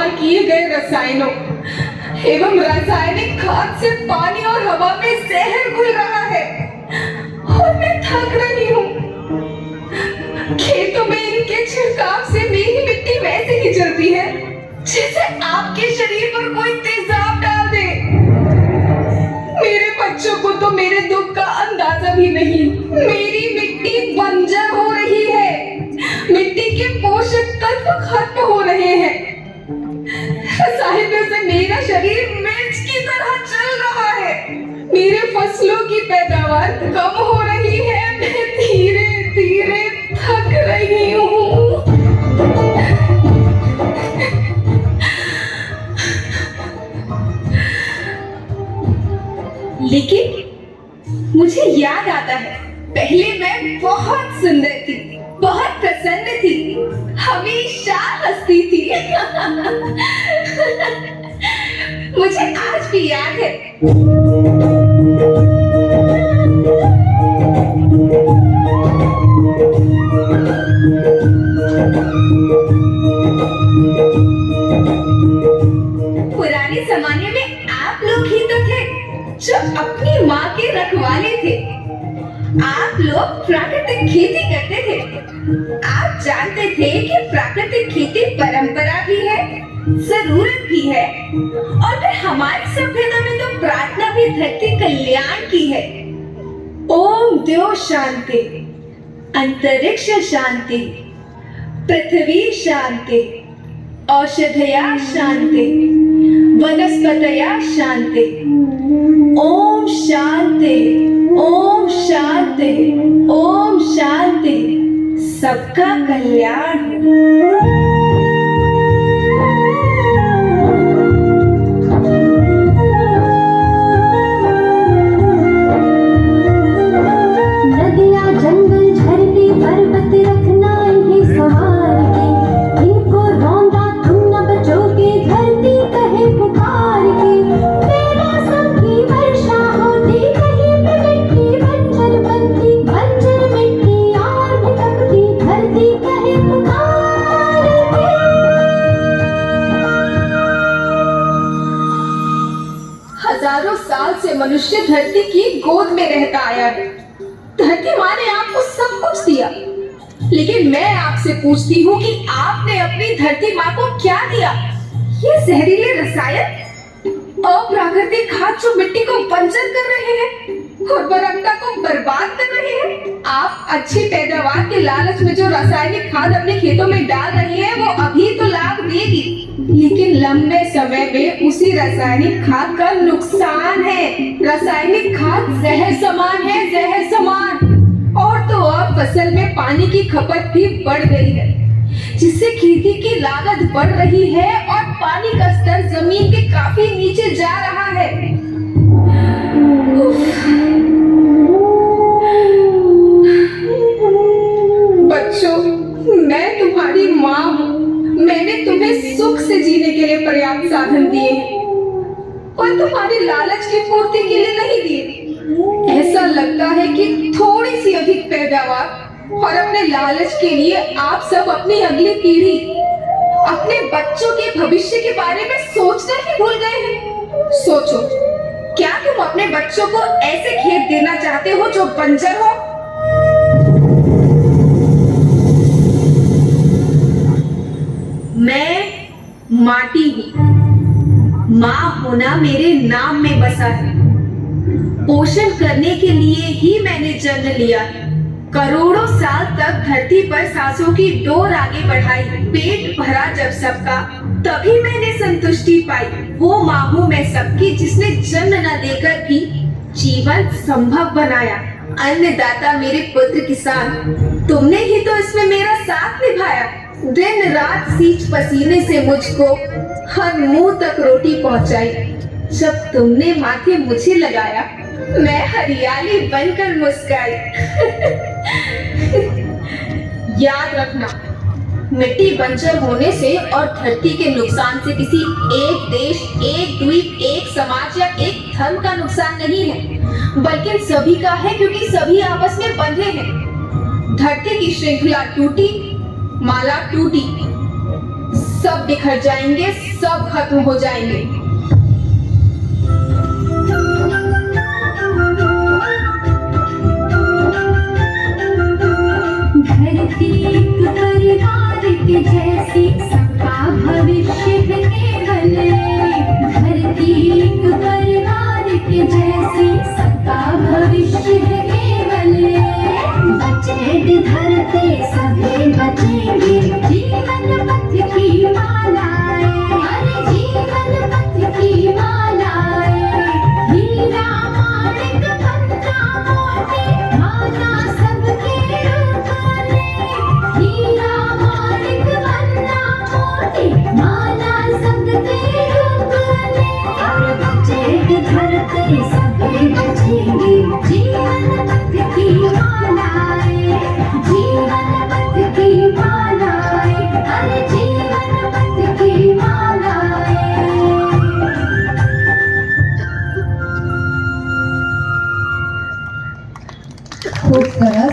इस्तेमाल किए गए रसायनों एवं रासायनिक खाद से पानी और हवा में जहर घुल रहा है और मैं थक रही हूँ। खेतों में इनके छिड़काव से मेरी मिट्टी वैसे ही जलती है जैसे आपके शरीर पर कोई तेजाब डाल दे। मेरे बच्चों को तो मेरे दुख का अंदाजा भी नहीं। मेरी मिट्टी बंजर हो रही है, मिट्टी के पोषक तत्व खत्म हो रहे हैं। रसायनों से मेरा शरीर मिर्च की तरह जल रहा है। मेरे फसलों की पैदावार कम हो रही है। मैं धीरे धीरे थक रही हूँ। लेकिन मुझे याद आता है, पहले मैं बहुत सुंदर थी, बहुत प्रसन्न थी, हमेशा हंसती थी। मुझे आज भी याद है। पुराने जमाने में आप लोग ही तो थे जो अपनी माँ के रखवाले थे। आप लोग प्राकृतिक खेती करते थे। आप जानते थे कि प्राकृतिक खेती परंपरा भी है, जरूरत भी है, और फिर हमारी सभ्यता में तो प्रार्थना भी धरती कल्याण की है। ओम द्यो शांति, अंतरिक्ष शांति, पृथ्वी शांति, औषधया शांति, वनस्पतया शांति। ओम शांति, ओम शांति, ओम शांति। सबका कल्याण। नदियाँ, जंगल, झरने, पर्वत रखना इन्हें संवार के। इनको रौंदा तुम न बचोगे, धरती कहे पुकार के। बेमौसम की वर्षा होती, कहीं पे मिट्टी बंजर बनती। बंजर मिट्टी और भी तपती, धरती कहे पुकार के। हजारों साल से मनुष्य धरती की गोद में रहता आया है। धरती माँ ने आपको सब कुछ दिया, लेकिन मैं आपसे पूछती हूँ कि आपने अपनी धरती माँ को क्या दिया? ये जहरीले रसायन, अप्राकृतिक खाद जो मिट्टी को बंजर कर रहे हैं, उर्वरकता को बर्बाद कर रहे हैं। आप अच्छी पैदावार के लालच में जो रासायनिक खाद अपने खेतों में डाल रहे हैं, वो अभी तो लाभ देगी, लेकिन लंबे समय में उसी रासायनिक खाद का नुकसान है। रासायनिक खाद जहर समान है, जहर समान। और तो अब फसल में पानी की खपत भी बढ़ गई है, जिससे खेती की लागत बढ़ रही है और पानी का स्तर जमीन के काफी नीचे जा रहा है। बच्चों, मैं तुम्हारी माँ हूँ। मैंने तुम्हें सुख से जीने के लिए पर्याप्त साधन दिए हैं और तुम्हारी लालच की पूर्ति के लिए नहीं दिए। ऐसा लगता है कि थोड़ी सी अधिक पैदावार और अपने लालच के लिए आप सब अपनी अगली पीढ़ी, अपने बच्चों के भविष्य के बारे में सोचना ही भूल गए हैं। सोचो, क्या तुम अपने बच्चों को ऐसे खेत देना चाहते हो जो बंजर हो? मैं माटी हूँ। माँ होना मेरे नाम में बसा है। पोषण करने के लिए ही मैंने जन्म लिया है। करोड़ों साल तक धरती पर सांसों की डोर आगे बढ़ाई, पेट भरा जब सबका, तभी मैंने संतुष्टि पाई। वो माँ हूँ मैं सबकी, जिसने जन्म न देकर भी जीवन संभव बनाया। अन्नदाता मेरे पुत्र किसान, तुमने ही तो इसमें मेरा साथ निभाया। दिन रात सींच पसीने से मुझको हर मुंह तक रोटी पहुंचाई। जब तुमने माथे मुझे लगाया, मैं हरियाली बनकर मुस्कुराई। याद रखना, मिट्टी बंजर होने से और धरती के नुकसान से किसी एक देश, एक द्वीप, एक समाज या एक धर्म का नुकसान नहीं है, बल्कि सभी का है, क्योंकि सभी आपस में बंधे हैं। धरती की श्रृंखला टूटी, माला टूटी, सब बिखर जाएंगे, सब खत्म हो जाएंगे। धरती एक परिवार के जैसी सबका भविष्य है केवल। धरती एक परिवार के जैसी सबका भविष्य है केवल। बचेगी धरती सभी बचेंगे, जीवन पथ की मालाएं, अरे जीवन पथ की मालाएं। हीरा माणिक पन्ना मोती माला सबके रूप में। हीरा माणिक पन्ना मोती माला सबके रूप में। और बचेगी धरती सभी बचेंगे, जीवन पथ की मालाएं, जीवन पथ की मालाएं, अरे जीवन पथ की मालाएं। खूप सरस